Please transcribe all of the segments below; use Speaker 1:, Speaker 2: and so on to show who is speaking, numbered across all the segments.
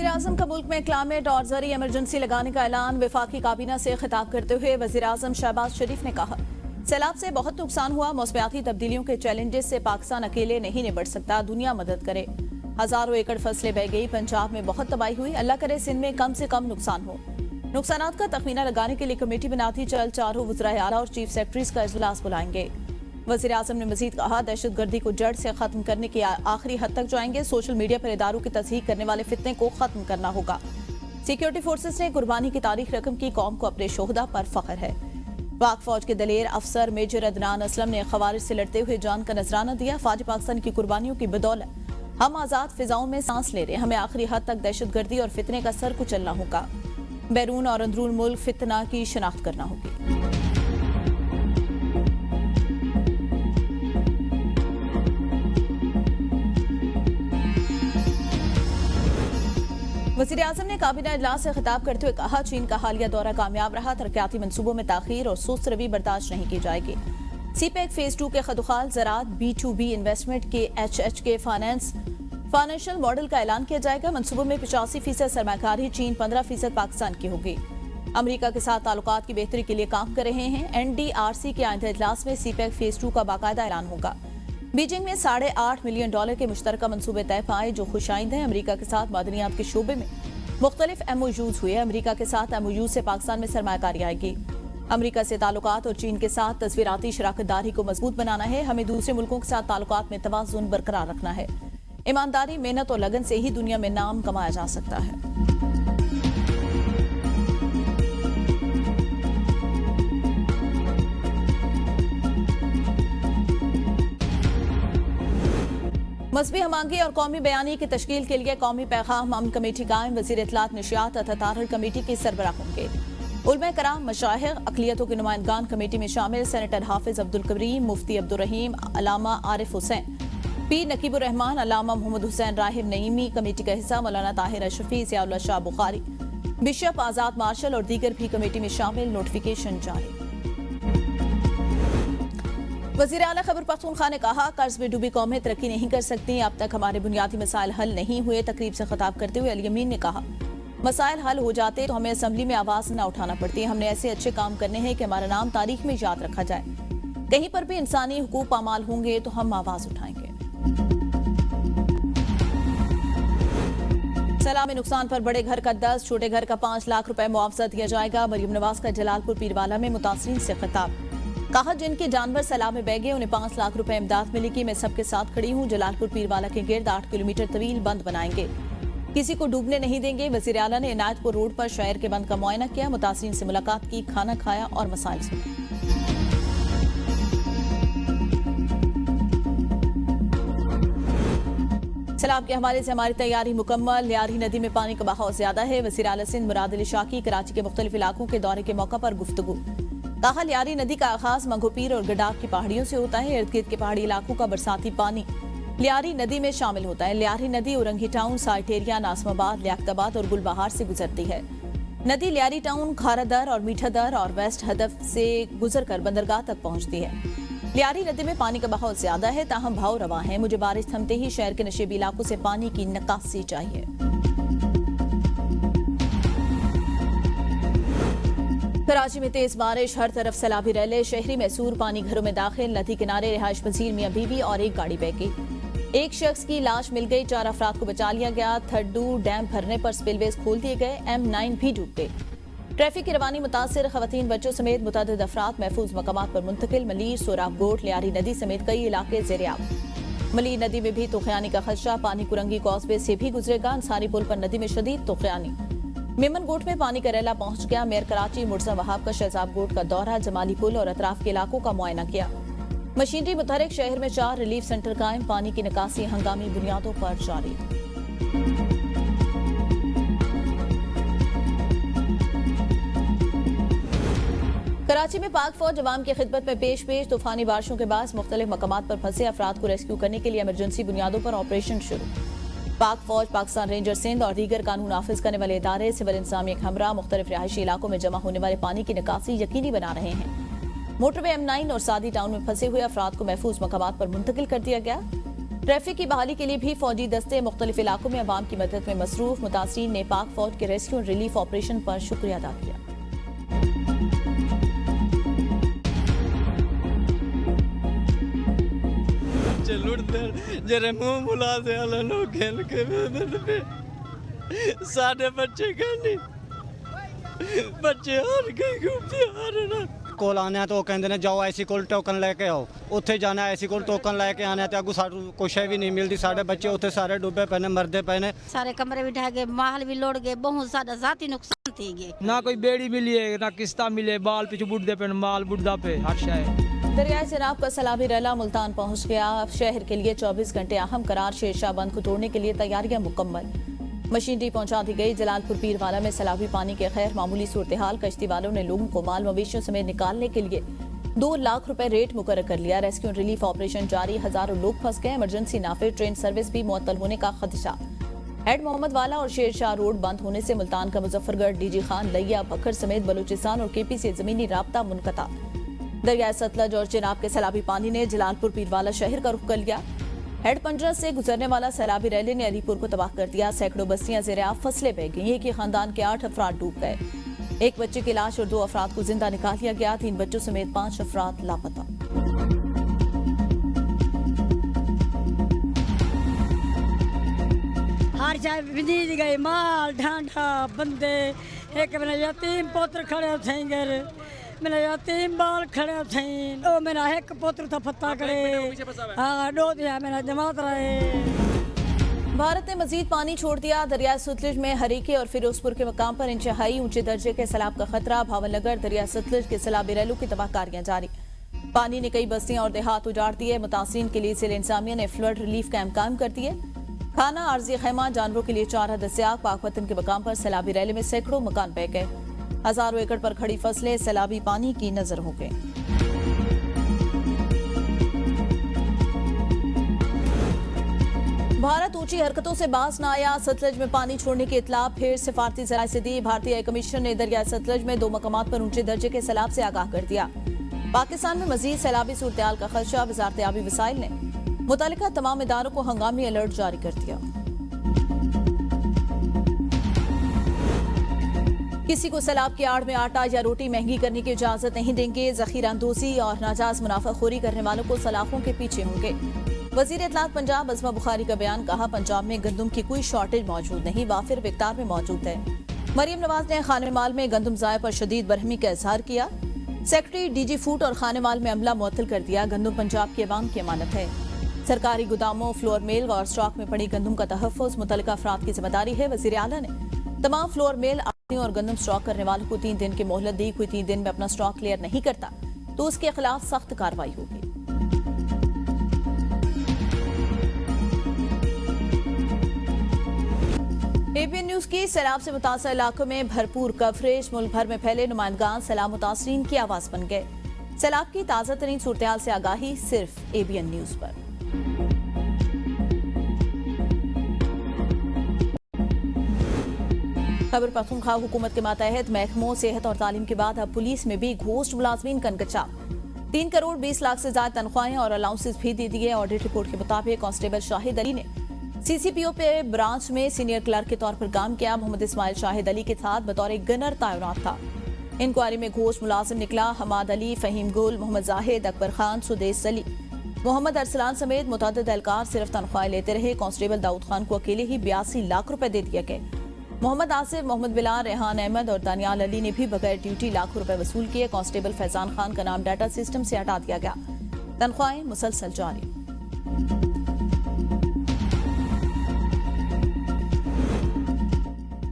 Speaker 1: वज़ीर-ए-आज़म का मुल्क में क्लाइमेट और ज़रूरी इमरजेंसी लगाने का ऐलान। वफाकी काबीना से खिताब करते हुए वज़ीर-ए-आज़म शहबाज शरीफ ने कहा, सैलाब से बहुत नुकसान हुआ। मौसमियाती तब्दीलियों के चैलेंजेस से पाकिस्तान अकेले नहीं निपट सकता, दुनिया मदद करे। हजारों एकड़ फसलें बह गई, पंजाब में बहुत तबाही हुई। अल्लाह करे सिंध में कम से कम नुकसान हो। नुकसानात का तखमीना लगाने के लिए कमेटी बनाती, जल्द चारों वज़राए आला और चीफ सेक्रेटरीज का इजलास बुलाएंगे। वज़ीर-ए-आज़म ने मजीद कहा, दहशतगर्दी को जड़ से खत्म करने की आखिरी हद तक जाएंगे। सोशल मीडिया पर इदारों की तस्दीक करने वाले फितने को खत्म करना होगा। सिक्योरिटी फोर्सेस ने कुर्बानी की तारीख रकम की, कौम को अपने शोहदा पर फख्र है। पाक फौज के दलेर अफसर मेजर अदनान असलम ने खवारिज से लड़ते हुए जान का नजराना दिया। फौज पाकिस्तान की कुर्बानियों की बदौलत हम आजाद फिजाओं में सांस ले रहे, हमें आखिरी हद तक दहशतगर्दी और फितने का सर कुचलना होगा। बैरून और अंदरून मुल्क फितना की शिनाख्त करना होगी। वज़ीर-ए-आज़म ने काबीना इजलास से खिताब करते हुए कहा, चीन का हालिया दौरा कामयाब रहा, तरक्याती मंसूबों में ताखीर और सुस्त रवि बर्दाश्त नहीं की जाएगी। सीपैक फेज 2 के खदुखाल ज़राअत B2B इन्वेस्टमेंट के HH के फाइनेंशियल मॉडल का ऐलान किया जाएगा। मंसूबों में 85% सरमाकारी चीन, 15% पाकिस्तान की होगी। अमरीका के साथ ताल्लुकात की बेहतरी के लिए काम कर रहे हैं। NDRC के आइंदा इजलास में सीपैक फेज 2 का बाकायदा ऐलान होगा। बीजिंग में $8.5 मिलियन के मुश्तरका मंसूबे तय पाए, जो खुशाइंद हैं। अमरीका के साथ मादनियात के शोबे में मुख्तलिफ MOUs हुए। अमरीका के साथ MOU से पाकिस्तान में सरमायाकारी आएगी। अमरीका से ताल्लुकात और चीन के साथ तस्वीराती शराकतदारी को मजबूत बनाना है। हमें दूसरे मुल्कों के साथ ताल्लुकात में तवाज़ुन बरकरार रखना है। ईमानदारी, मेहनत और लगन से ही दुनिया में नाम कमाया जा सकता है। मजहबी हमांगी और कौमी बयानी की तश्कील के लिए कौमी पैगाम अमन कमेटी कायम। वज़ीर इत्तलात नशियात तथा तारहल कमेटी के सरबराह होंगे। उलमा कराम, मशाइख, अक़लियतों के नुमाइंदगान कमेटी में शामिल। सेनेटर हाफिज अब्दुल करीम, मुफ्ती अब्दुल रहीम, अलामा आरिफ हुसैन, पी नकीबुर रहमान, अलामा मोहम्मद हुसैन राहिब नईमी। कमेटी का हिस्सा मौलाना ताहिर अशरफी, ज़ियाउल्लाह शाह बुखारी, बिशप आजाद मार्शल और दीगर भी कमेटी में शामिल। नोटिफिकेशन जारी। वज़ीर आला खैबर पख्तूनख्वा ने कहा, कर्ज में डूबी कौमें तरक्की नहीं कर सकती। अब तक हमारे बुनियादी मसाइल हल नहीं हुए। तकरीब से खिताब करते हुए अली यमीन ने कहा, मसाइल हल हो जाते तो हमें असम्बली में आवाज न उठाना पड़ती। हमने ऐसे अच्छे काम करने हैं कि हमारा नाम तारीख में याद रखा जाए। कहीं पर भी इंसानी हुकूक पामाल होंगे तो हम आवाज उठाएंगे। सैलाब में नुकसान पर बड़े घर का 10, छोटे घर का 5 लाख रुपए मुआवजा दिया जाएगा। मरियम नवाज का जलालपुर पीरवाला में मुतासरीन से खिताब। कहा, जिनके जानवर सैलाब में बह गए उन्हें 5 लाख रुपए इमदाद मिलेगी। मैं सबके साथ खड़ी हूँ। जलालपुर पीरवाला के गिर्द 8 किलोमीटर तवील बंद बनाएंगे, किसी को डूबने नहीं देंगे। वज़ीर आला ने इनायतपुर रोड पर शहर के बंद का मुआयना किया, मुतासरीन से मुलाकात की, खाना खाया और मसाइल सुने। सैलाब के हवाले से हमारी तैयारी मुकम्मल। लियारी नदी में पानी का बहाव ज्यादा है। वज़ीर आला सिंध मुराद अली शाह की कराची के मुख्तलिफ इलाकों के दौरे के मौका पर गुफ्तगू। कहा, लियारी नदी का आगाज मंगोपीर और गडाक की पहाड़ियों से होता है। इर्द गिर्द के पहाड़ी इलाकों का बरसाती पानी लियारी नदी में शामिल होता है। लियारी नदी औरंगी टाउन, साइटेरिया, नासमाबाद, लियाकताबाद और गुलबहार से गुजरती है। नदी लियारी टाउन, खारादर और मीठादर और वेस्ट हदफ से गुजरकर बंदरगाह तक पहुंचती है। लियारी नदी में पानी का बहाव ज्यादा है, ताहम भाव रवा है। मुझे बारिश थमते ही शहर के नशेबी इलाकों से पानी की निकासी चाहिए। कराची में तेज बारिश, हर तरफ सैलाबी रैले। शहरी मैसूर पानी घरों में दाखिल। नदी किनारे रिहाइश पजीर मियां बीवी और एक गाड़ी बह गई। एक शख्स की लाश मिल गई, 4 अफराद को बचा लिया गया। थड्डू डैम भरने पर स्पिलवेज खोल दिए गए। M9 भी डूब गए। ट्रैफिक की रवानी मुतासिर, खवातीन बच्चों समेत मुतअद्दिद अफराद महफूज मकामात पर मुंतकिल। मलीर, सोराब गोट, लियारी नदी समेत कई इलाके ज़ेर-ए-आब। मलीर नदी में भी तूफ़ानी का खदशा। पानी कुरंगी कॉजवे से भी गुजरेगा। अंसारी पुल पर नदी में शदीद तूफ़ानी। मेमन गोट में पानी का रैला पहुंच गया। मेयर कराची मुर्जा वहाब का शहजाब गोट का दौरा, जमाली पुल और अतराफ के इलाकों का मुआयना किया। मशीनरी मुतहरिक, शहर में 4 रिलीफ सेंटर कायम। पानी की निकासी हंगामी बुनियादों पर जारी। कराची में पाक फौज अवाम की खिदमत में पेश। तूफानी बारिशों के बाद मुख्तलिफ मकामात पर फंसे अफराद को रेस्क्यू करने के लिए इमरजेंसी बुनियादों पर ऑपरेशन शुरू। पाक फौज, पाकिस्तान रेंजर सिंध और दीगर कानून नाफिज करने वाले इदारे सिविल इंतजामिया के हमरा मुख्तलिफ रिहायशी इलाकों में जमा होने वाले पानी की निकासी यकीनी बना रहे हैं। मोटरवे M9 और सादी टाउन में फंसे हुए अफराद को महफूज मकामात पर मुंतकिल कर दिया गया। ट्रैफिक की बहाली के लिए भी फौजी दस्ते मुख्तलिफ इलाकों में अवाम की मदद में मसरूफ। मुतासरीन ने पाक फौज के रेस्क्यू और रिलीफ ऑपरेशन पर शुक्रिया अदा किया।
Speaker 2: जरे मुंह मुला से लोग खेल के सारे बच्चे कहने बच्चे हर कहीं घूमते आ रहे ना
Speaker 3: ਕੋਲ ਆਉਂਦੇ तो कहते हैं जाओ ऐसी कोल टोकन लेके आओ उत्थे जाना ऐसी कोल टोकन लेके आने तो अगू सानू कुछ भी नहीं मिलती साढ़े बच्चे उत्थे सारे डूबे पे ने मरदे पे ने
Speaker 4: सारे कमरे भी ढह गए माहल भी लोड़ गए बहुत सारा जाती नुकसान थी गए
Speaker 5: ना कोई बेड़ी मिली है ना किस्ता मिले बाल पिछू बुढ़दे पे माल बुढ़दा पे हर शायद।
Speaker 1: दरियाए चनाब का सैलाबी रैला मुल्तान पहुंच गया। शहर के लिए 24 घंटे अहम करार शेरशाह बंद को तोड़ने के लिए तैयारियां मुकम्मल। मशीनरी पहुंचा दी गई। जलालपुर पीरवाला में सैलाबी पानी के खैर मामूली सूरत हाल। कश्ती वालों ने लोगों को माल मवेशियों समेत निकालने के लिए 2 लाख रुपए रेट मुकर्रर कर लिया। रेस्क्यू रिलीफ ऑपरेशन जारी। हजारों लोग फंस गए। इमरजेंसी नाफे ट्रेन सर्विस भी मुअत्तल होने का खदशा। हेड मोहम्मद वाला और शेरशाह रोड बंद होने से मुल्तान का मुजफ्फरगढ़, डीजी खान, लिया, भखर समेत बलूचिस्तान और केपी से जमीनी राब्ता मुनक़ता। दरिया सतलज और चिनाब के सैलाबी पानी ने जलालपुर पीरवाला शहर का रुख कर लिया। हेड पंजरा से गुजरने वाला सैलाबी रैली ने अलीपुर को तबाह कर दिया। सैकड़ों बस्तियां ज़ेर-ए-आब फसलें बह गई। एक ही खानदान के 8 अफराद डूब गए। एक बच्चे की लाश और 2 अफराद को जिंदा निकाल लिया गया। 3 बच्चों समेत 5 अफराद लापता।
Speaker 6: हर चाहे विनीत गए माल ढांढा बंदे एक मेरा यतीम पुत्र खड़े थे घर मेरा यतीम बाल खड़े थे ओ मेरा एक पुत्र था फत्ता करे हाँ दो दिया मेरा जमात रहे।
Speaker 1: भारत ने मजीद पानी छोड़ दिया। दरिया सतलुज में हरीके और फिरोजपुर के मकाम पर इंतहाई ऊंचे दर्जे के सैलाब का खतरा। भावनगर दरिया सतलुज के सैलाबी रैलों की तबाहकारियां जारी। पानी ने कई बस्तियां और देहात उजाड़ दिए। मुतासिरीन के लिए जिला इंतजामिया ने फ्लड रिलीफ कैंप कायम कर दिए। खाना, आर्जी खैमा, जानवरों के लिए चारा दस्तियाब। पाक वतन के मकाम पर सैलाबी रैली में सैकड़ों मकान बह गए। हजारों एकड़ पर खड़ी फसलें सैलाबी पानी की नजर हो गई। भारत ऊंची हरकतों से बाज न आया। सतलज में पानी छोड़ने की इतला फिर सिफारती जराये से दी। भारतीय हाई कमीशन ने दरिया सतलज में 2 मकामात पर ऊंचे दर्जे के सैलाब से आगाह कर दिया। पाकिस्तान में मजीद सैलाबी सूरत-ए-हाल का खदशा। वजारत आबी वसाइल ने मुतालिका तमाम इदारों को हंगामी अलर्ट जारी कर दिया। किसी को सैलाब की आड़ में आटा या रोटी महंगी करने की इजाजत नहीं देंगे। जखीरा अंदोजी और नाजायज मुनाफाखोरी करने वालों को सलाखों के पीछे होंगे। वजीर इत्तलात पंजाब अज़मा बुखारी का बयान। कहा, पंजाब में गंदम की कोई शॉर्टेज मौजूद नहीं, वाफिर मिकदार में मौजूद है। मरियम नवाज ने खाने माल में गंदम ज़ाये पर शदीद बरहमी का इजहार किया। सेक्रेटरी डीजी फूड और खाने माल में अमला मुअत्तल कर दिया। गंदम पंजाब की अवाम की अमानत है। सरकारी गोदामों, फ्लोर मिल और स्टॉक में पड़ी गंदम का तहफ़्फ़ुज़ मुतल्लिका अफराद की जिम्मेदारी है। वज़ीर आला ने तमाम फ्लोर मिल और गंदम स्टॉक करने वालों को 3 दिन की मोहलत दी। कोई 3 दिन में अपना स्टॉक क्लियर नहीं करता तो उसके खिलाफ सख्त कार्रवाई होगी। एबीएन न्यूज की सैलाब से मुतासर इलाकों में भरपूर कवरेज। मुल्क भर में फैले नुमाइंदगान सैलाब मुतासरीन की आवाज बन गए। सैलाब की ताज़ा तरीन सूरत-ए-हाल से आगाही सिर्फ एबीएन न्यूज पर। खबर पख्तूनख्वा हुकूमत के मातहत महकमों सेहत और तालीम के बाद अब पुलिस में भी घोस्ट मुलाजमीन का इंकशाफ। 3 करोड़ 20 लाख से ज्यादा तनख्वाहें और अलाउंसेस भी दे दिए। ऑडिट रिपोर्ट के मुताबिक कांस्टेबल शाहिद अली ने सीसीपीओ पे ब्रांच में सीनियर क्लर्क के तौर पर काम किया। मोहम्मद इस्माइल शाहिद अली के साथ बतौर गनर तैनात था। इंक्वायरी में घोस्ट मुलाजिम निकला हमाद अली, फहीम गुल, मोहम्मद जाहिद, अकबर खान, सुदेश अली, मोहम्मद अरसलान समेत मुतअद्दिद एहलकार सिर्फ तनख्वाहें लेते रहे। कांस्टेबल दाऊद खान को अकेले ही 82 लाख रुपए दे दिए गए। मोहम्मद आसिफ, मोहम्मद बिलाल, रेहान अहमद और दानियाल अली ने भी बगैर ड्यूटी लाखों रुपए वसूल किए। कांस्टेबल फैजान खान का नाम डाटा सिस्टम से हटा दिया गया। तनख्वाहें मुसलसल जारी।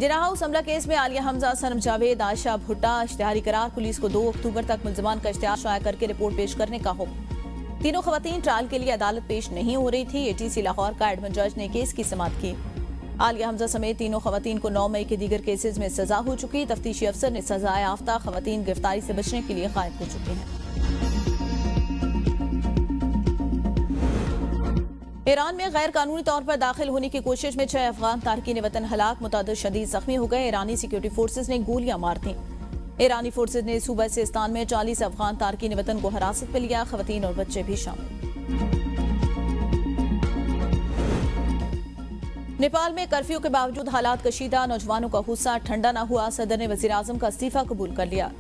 Speaker 1: जिना हाउस हमला केस में आलिया हमजा, सनम जावेद, आयशा भुट्टा इश्तिहारी करार। पुलिस को 2 अक्टूबर तक मुल्जिमान का इश्तिहार शाया करके रिपोर्ट पेश करने का हुक्म। तीनों खवातीन ट्रायल के लिए अदालत पेश नहीं हो रही थी। एटीसी लाहौर का एडमिन जज ने केस की समाअत की। आलिया हमजा समेत तीनों खवातीन को 9 मई के दीगर केसेस में सजा हो चुकी। तफ्तीशी अफसर ने सजाए याफ्ता खवातीन गिरफ्तारी से बचने के लिए गायब हो चुकी हैं। ईरान में गैर कानूनी तौर पर दाखिल होने की कोशिश में 6 अफगान तारकीन वतन हलाक, मुतादिद शदीद जख्मी हो गए। ईरानी सिक्योरिटी फोर्सेज ने गोलियां मार दी। ईरानी फोर्सेज ने सूबा सिस्तान में 40 अफगान तारकीन वतन को हिरासत में लिया। खवातीन और बच्चे भी शामिल। नेपाल में कर्फ्यू के बावजूद हालात कशीदा, नौजवानों का गुस्सा ठंडा न हुआ। सदर ने वजीर आजम का इस्तीफा कबूल कर लिया।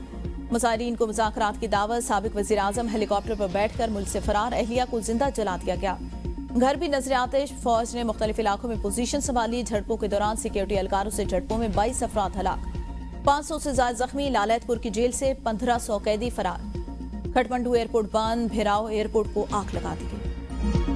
Speaker 1: मुजाहिरीन को मुज़ाकरात की दावत। साबिक वजीर आजम हेलीकॉप्टर पर बैठकर मुल्क से फरार, अहलिया को जिंदा जला दिया गया। घर भी नजर आते। फौज ने मुख्तलिफ इलाकों में पोजीशन संभाली। झड़पों के दौरान सिक्योरिटी एहलकारों से झड़पों में 22 अफराद हलाक, 500 से ज्यादा जख्मी। लालैतपुर की जेल से 1500 कैदी फरार। खटमंडू एयरपोर्ट बंद, भिराव एयरपोर्ट को आग लगा दी गई।